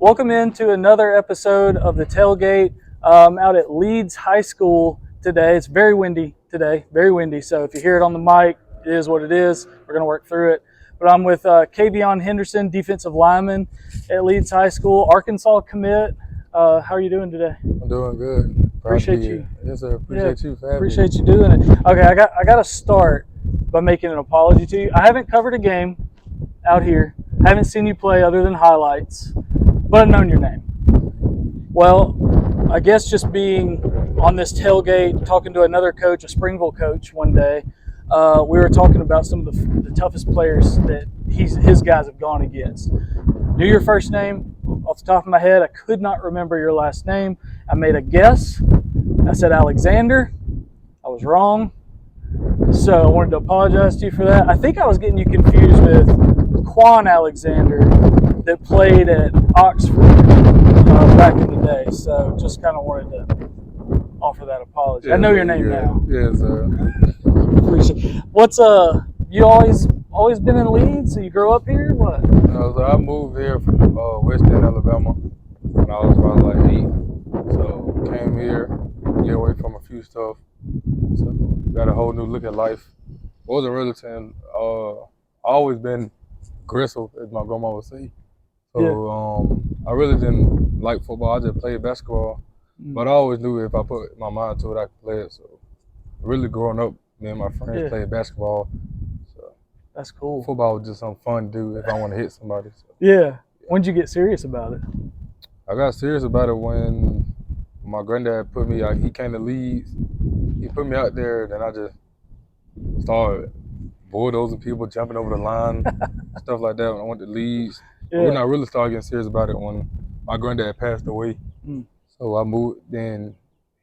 Welcome into another episode of the Tailgate out at Leeds High School today. It's very windy today, very windy. So if you hear it on the mic, it is what it is. We're going to work through it. But I'm with Kavion Henderson, defensive lineman at Leeds High School, Arkansas commit. How are you doing today? I'm doing good. Appreciate you. Yes, sir. Appreciate you for having me. Appreciate you doing it. Okay, I got to start by making an apology to you. I haven't covered a game out here. I haven't seen you play other than highlights, but I've known your name. Well, I guess just being on this tailgate, talking to another coach, a Springville coach one day, we were talking about some of the toughest players that his guys have gone against. Knew your first name off the top of my head. I could not remember your last name. I made a guess. I said Alexander. I was wrong. So I wanted to apologize to you for that. I think I was getting you confused with Quan Alexander that played at Oxford back in the day. So just kind of wanted to offer that apology. I know your name now. Yes, sir. Appreciate it. What's you always been in Leeds? So you grew up here? What? So I moved here from West End, Alabama when I was probably like 8. So came here, get away from a few stuff. So got a whole new look at life. Wasn't really saying, always been aggressive, as my grandma would say. So I really didn't like football. I just played basketball. But I always knew if I put my mind to it, I could play it. So really growing up, me and my friends played basketball. So that's cool. Football was just something fun to do if I want to hit somebody. So. Yeah. When did you get serious about it? I got serious about it when my granddad put me out. He came to Leeds. He put me out there, then I just started bulldozing people, jumping over the line, stuff like that when I went to Leeds. Yeah. But when I really started getting serious about it when my granddad passed away. So I moved, then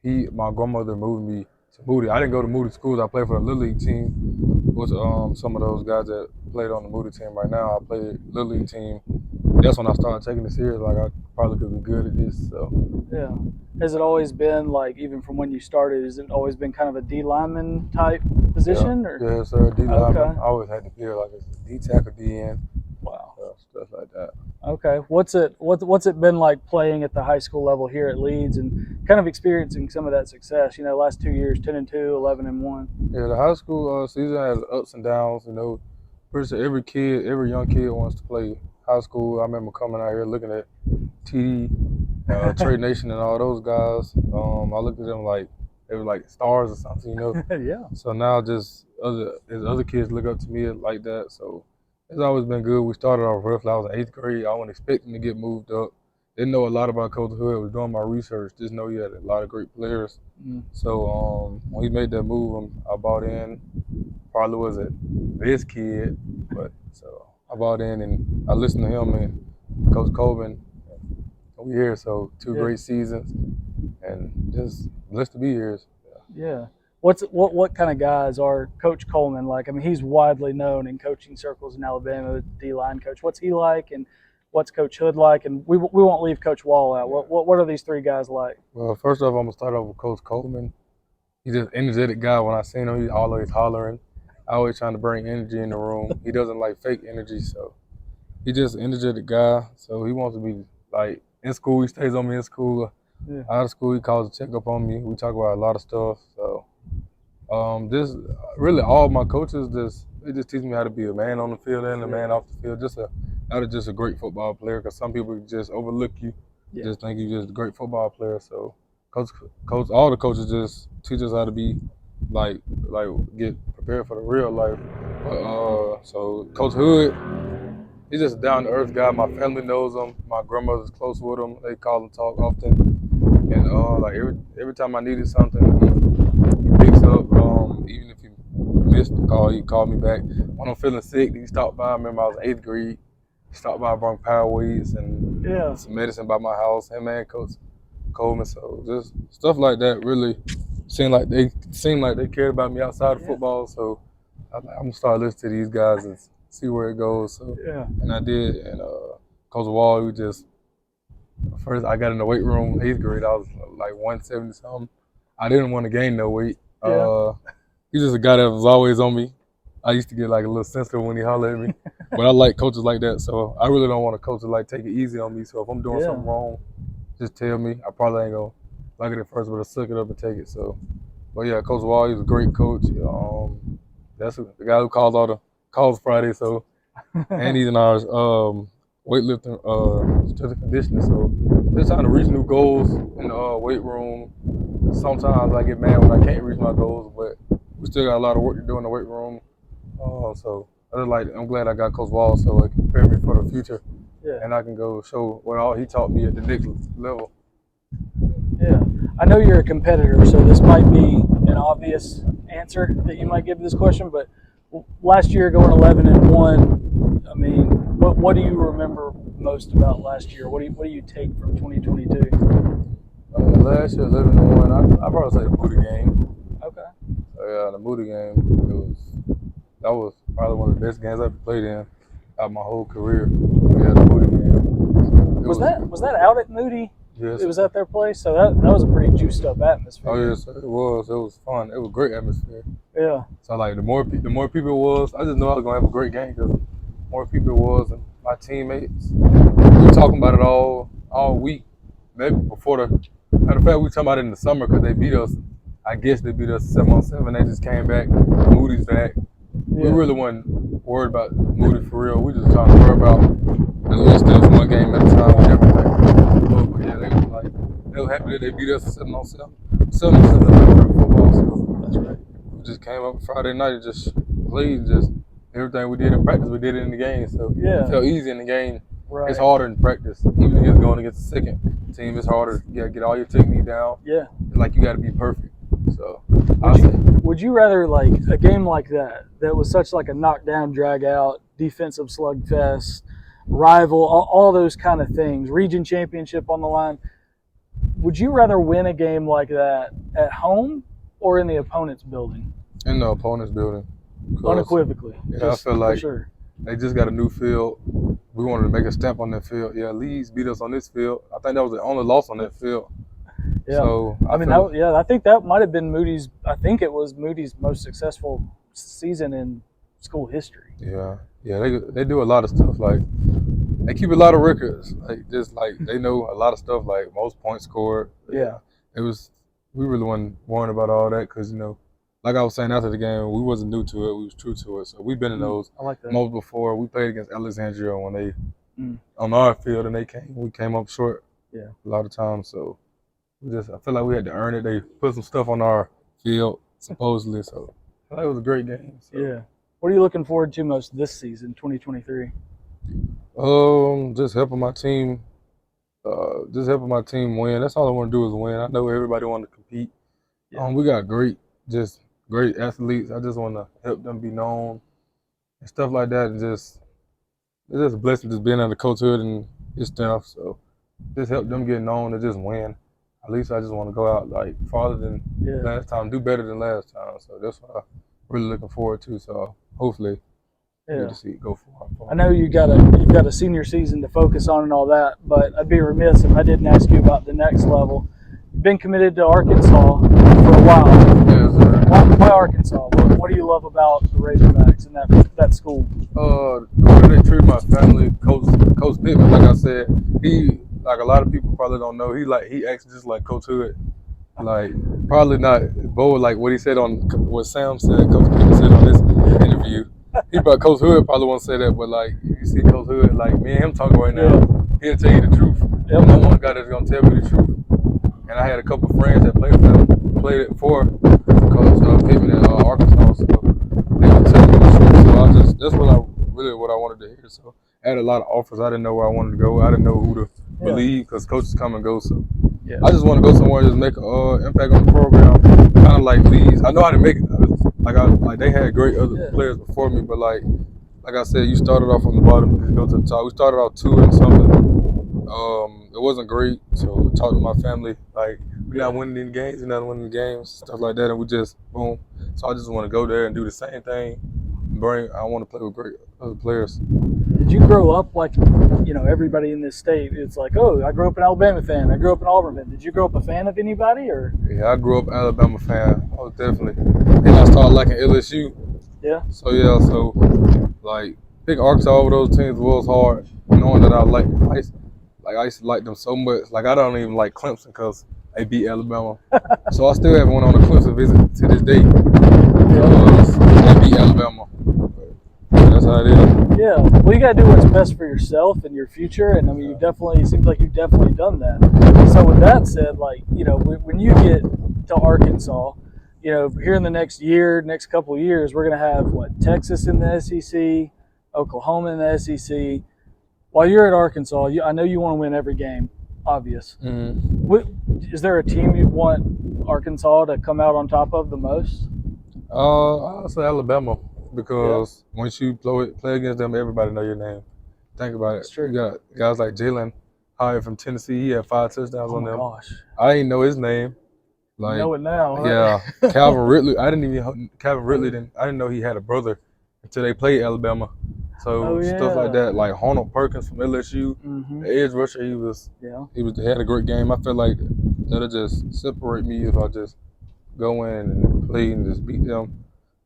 my grandmother moved me to Moody. I didn't go to Moody schools. I played for the Little League team with some of those guys that played on the Moody team right now. I played Little League team. That's when I started taking it serious. Like I probably could be good at this. So yeah. Has it always been like, even from when you started, has it always been kind of a D lineman type position? Yeah, sir. D lineman. I always had to be like a D tackle, D end. Wow. Stuff like that. Okay. What's it been like playing at the high school level here at Leeds and kind of experiencing some of that success? You know, last 2 years, 10-2, 11-1. Yeah, the high school season has ups and downs. You know, pretty sure every young kid wants to play high school. I remember coming out here looking at TD, Trade Nation, and all those guys. I looked at them like they were like stars or something, you know. Yeah. So now just other kids look up to me like that. So it's always been good. We started off rough. I was in 8th grade. I wasn't expecting to get moved up. Didn't know a lot about Coach Hood. I was doing my research. Just know he had a lot of great players. So when he made that move, I bought in. Probably wasn't this kid, but so I bought in and I listened to him and Coach Colvin. We here, so 2 great seasons, and just blessed to be here. Yeah. What kind of guys are Coach Coleman like? I mean, he's widely known in coaching circles in Alabama, D-line coach. What's he like, and what's Coach Hood like? And we won't leave Coach Wall out. What are these 3 guys like? Well, first off, I'm gonna start off with Coach Coleman. He's just an energetic guy. When I seen him, he's always hollering, always trying to bring energy in the room. He doesn't like fake energy, so he's just an energetic guy. So he wants to be like in school. He stays on me in school. Out of school, he calls to check up on me. We talk about a lot of stuff. So this really all my coaches they just teach me how to be a man on the field and a man off the field. Not just a great football player, because some people just overlook you, just think you're just a great football player. So all the coaches just teach us how to be like get prepared for the real life. So Coach Hood, he's just a down to earth guy. My family knows him. My grandmother's close with him. They call and talk often. And like every time I needed something, he picks up. Even if he missed the call, he called me back. When I'm feeling sick, he stopped by. I remember I was in 8th grade. He stopped by, brought power weights and some medicine by my house. Him and Coach Coleman. So just stuff like that really seemed like they cared about me outside of football. So I'm gonna start listening to these guys and see where it goes. So and I did. And Coach Wall, we just. First, I got in the weight room in 8th grade. I was like 170 something. I didn't want to gain no weight. He's just a guy that was always on me. I used to get like a little sensitive when he hollered at me. But I like coaches like that, so I really don't want a coach to like take it easy on me. So if I'm doing Yeah. something wrong, just tell me. I probably ain't gonna like it at first, but I'll suck it up and take it. So, but yeah, Coach Wall, he's a great coach. That's the guy who calls all the calls Friday. So, and he's in our weightlifting, strength and conditioning. So, just trying to reach new goals in the weight room. Sometimes I get mad when I can't reach my goals, but we still got a lot of work to do in the weight room. So I'm glad I got Coach Wall so it can prepare me for the future, and I can go show what all he taught me at the next level. Yeah, I know you're a competitor, so this might be an obvious answer that you might give to this question, but last year going 11-1, I mean, what do you remember most about last year? What do you take from 2022? Last year 11-1, I probably say the Moody game. Okay. So yeah, the Moody game, that was probably one of the best games I've ever played in out my whole career. Yeah, the Moody game. Was that out at Moody? Yes. It was at their place, so that was a pretty juiced up atmosphere. Oh yes, it was. It was fun. It was a great atmosphere. Yeah. So like the more people it was, I just knew I was gonna have a great game because more people it was, and my teammates. We were talking about it all week. Maybe before the matter of fact, we were talking about it in the summer because they beat us. I guess they beat us 7-on-7. They just came back. Moody's back. We really wasn't worried about Moody for real. We just trying to worry about the little steps, one game at a time and everything. But yeah, they were happy that they beat us 7-on-7. 7-on-7 football. So That's right. We just came up Friday night and just played. Just everything we did in practice, we did it in the game. So it felt easy in the game. Right. It's harder in practice. Even against going against the second team, it's harder. You gotta get all your technique down. Yeah. Like you gotta be perfect. So would you rather like a game like that was such like a knockdown, drag out, defensive slugfest, rival, all those kind of things, region championship on the line? Would you rather win a game like that at home or in the opponent's building? In the opponent's building. Unequivocally. Yeah, I feel like sure. They just got a new field. We wanted to make a stamp on that field. Yeah, Leeds beat us on this field. I think that was the only loss on that field. Yeah. So I think that might have been Moody's. I think it was Moody's most successful season in school history. Yeah, they do a lot of stuff. Like they keep a lot of records. Like they know a lot of stuff. Like most points scored. Yeah. We really wasn't worrying about all that because like I was saying after the game, we wasn't new to it. We was true to it. So we've been in those most before. We played against Alexandria when they on our field and we came up short. Yeah. A lot of times. So I feel like we had to earn it. They put some stuff on our field supposedly. So I feel like it was a great game. So. Yeah. What are you looking forward to most this season, 2023? Just helping my team. Just helping my team win. That's all I want to do is win. I know everybody want to compete. Yeah. We got great athletes. I just want to help them be known and stuff like that. And it's just a blessing just being under Coach Hood and his staff. So just help them get known and just win. At least I just want to go out like farther than last time, do better than last time. So that's what I'm really looking forward to. So hopefully get to see it go far. I know you've got a senior season to focus on and all that, but I'd be remiss if I didn't ask you about the next level. You've been committed to Arkansas for a while. Yes, sir. Why Arkansas? What do you love about the Razorbacks and that school? The way they treat my family, Coach Pittman, like I said, he like a lot of people probably don't know. He acts just like Coach Hood. Like probably not bold like what he said on what Sam said, Coach Pittman said on this interview. Coach Hood probably won't say that, but like if you see Coach Hood, like me and him talking right now, he'll tell you the truth. There's no one guy that's gonna tell me the truth. And I had a couple friends that played for Coach Pittman in Arkansas, so they would tell me the truth. So that's what I wanted to hear. So I had a lot of offers. I didn't know where I wanted to go. I didn't know who to believe because coaches come and go. So I just want to go somewhere and just make an impact on the program, kind of like Leeds. I know how to make it. Like they had great other players before me, but like I said, you started off from the bottom and go to the top. We started off 2 and something. It wasn't great, so I talked to my family. Like we're not winning any games, stuff like that, and we just boom. So I just want to go there and do the same thing. I want to play with great other players. Did you grow up like everybody in this state? It's like, oh, I grew up an Alabama fan. I grew up an Auburn fan. Did you grow up a fan of anybody or? Yeah, I grew up an Alabama fan. Oh, definitely. And I started liking LSU. Yeah. So like pick Arkansas over those teams was hard, knowing that I used to like them so much. Like I don't even like Clemson because they beat Alabama. So I still haven't went on a Clemson visit to this day because they beat Alabama. But that's how it is. Yeah. Well, you got to do what's best for yourself and your future. And I mean, it seems like you've definitely done that. So with that said, like, you know, when you get to Arkansas, you know, here in the next couple of years, we're going to have Texas in the SEC, Oklahoma in the SEC. While you're at Arkansas, I know you want to win every game, obvious. Mm-hmm. Is there a team you'd want Arkansas to come out on top of the most? I'll say Alabama because once you play against them, everybody know your name. Think about it. That's true. You got guys like Jalen Hyatt from Tennessee. He had 5 touchdowns on them. Oh my gosh. I didn't know his name. Like, You know it now, right? Yeah, Calvin Ridley. I didn't know he had a brother until they played Alabama. So stuff like that, like Honor Perkins from LSU, the edge rusher, he had a great game. I feel like that'll just separate me if I just go in and play and just beat them.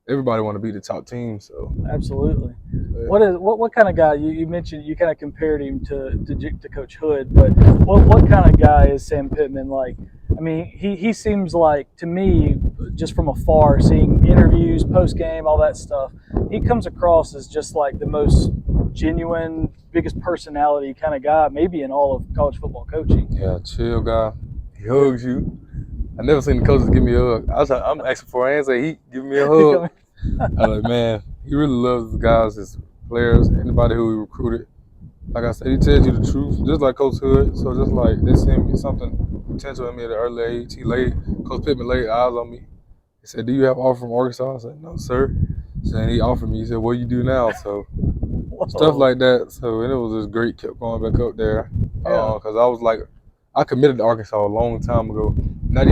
Everybody want to beat the top team, so absolutely. Yeah. What kind of guy you mentioned? You kind of compared him to Coach Hood, but what kind of guy is Sam Pittman like? I mean, he seems like, to me, just from afar, seeing interviews, post game, all that stuff, he comes across as just like the most genuine, biggest personality kind of guy, maybe in all of college football coaching. Yeah, chill guy. He hugs you. I never seen the coaches give me a hug. I'm asking for an answer. He give me a hug. I'm like, man, he really loves the guys, his players, anybody who he recruited. Like I said, he tells you the truth, just like Coach Hood. So just like they seen me something potential in me at an early age. Coach Pittman laid eyes on me. He said, "Do you have an offer from Arkansas?" I said, "No, sir." And he offered me. He said, "What do you do now?" So stuff like that. So and it was just great. Kept going back up there because I was like, I committed to Arkansas a long time ago. I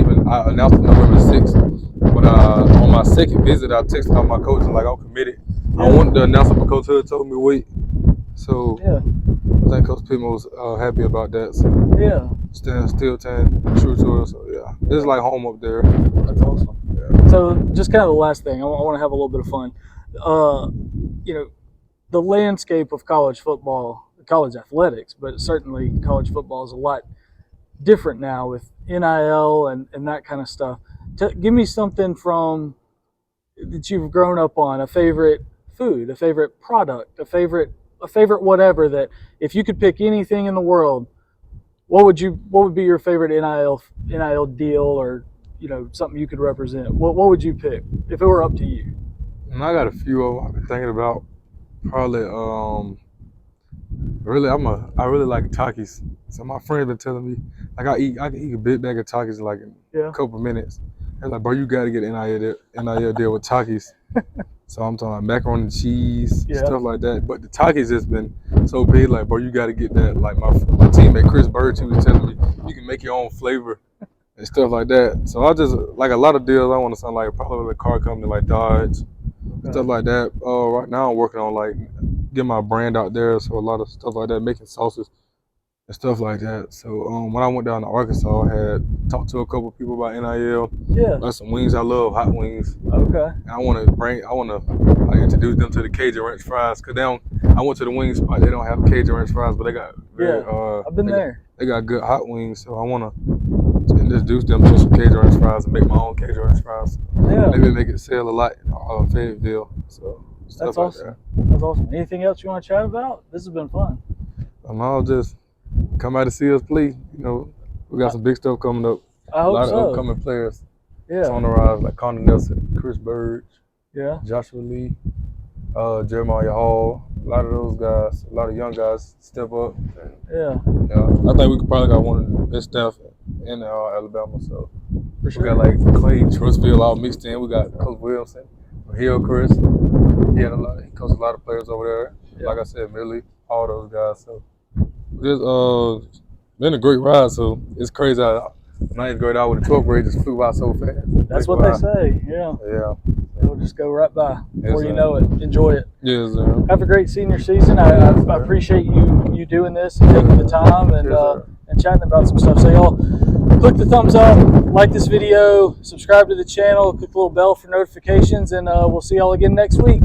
announced it November 6th, but on my second visit, I texted out my coach and like, I'm committed. I wanted to announce it, but Coach Hood told me to wait. So I think Coach Pittman was happy about that. So still staying true to it. So it's like home up there. That's awesome. Yeah. So just kind of the last thing, I want to have a little bit of fun. You know, the landscape of college football, college athletics, but certainly college football is a lot different now with NIL and that kind of stuff. Give me something from that you've grown up on, a favorite food, a favorite product, a favorite whatever, that if you could pick anything in the world, what would be your favorite NIL deal, or something you could represent? What would you pick if it were up to you? I got a few of them I've been thinking about. Probably I really like Takis. So my friends been telling me, like, I can eat a big bag of Takis in like a couple minutes. They're like, bro, you gotta get an NIL deal with Takis. So I'm talking like macaroni and cheese, stuff like that. But the Takis has been so big, like, bro, you gotta get that. Like my teammate Chris Bird, he was telling me, you can make your own flavor and stuff like that. So I just like a lot of deals. I want to sound like probably a car company like Dodge, stuff like that. Right now I'm working on like get my brand out there, so a lot of stuff like that, making sauces and stuff like that. So when I went down to Arkansas, I had talked to a couple of people about NIL. Like some wings. I love hot wings. Okay. And I want to like introduce them to the Cajun Ranch fries, cause I went to the wing spot. They don't have Cajun Ranch fries, but they got I've been there. They got good hot wings, so I want to introduce them to some Cajun Ranch fries and make my own Cajun Ranch fries. Maybe make it sell a lot in Fayetteville. So that's awesome. That's awesome. Anything else you want to chat about? This has been fun. I'll just come out to see us play. We got some big stuff coming up. I hope a lot so. of upcoming players. It's on the rise, like Connor Nelson, Chris Bird, Joshua Lee, Jeremiah Hall. A lot of those guys, a lot of young guys step up. I think we probably got one of the best staff in Alabama. So we got like Clay Trustfield all mixed in. We got Coach Williamson, Hillcrest. He coached a lot of players over there. Like I said, Millie, all those guys. So just been a great ride. So it's crazy how 9th grade out with the 12th grade just flew by so fast. That's what they say. Yeah. It'll just go right by before you know it. Enjoy it. Yes, sir. Have a great senior season. I appreciate you doing this and taking the time and chatting about some stuff. So y'all click the thumbs up, like this video, subscribe to the channel, click the little bell for notifications, and we'll see y'all again next week.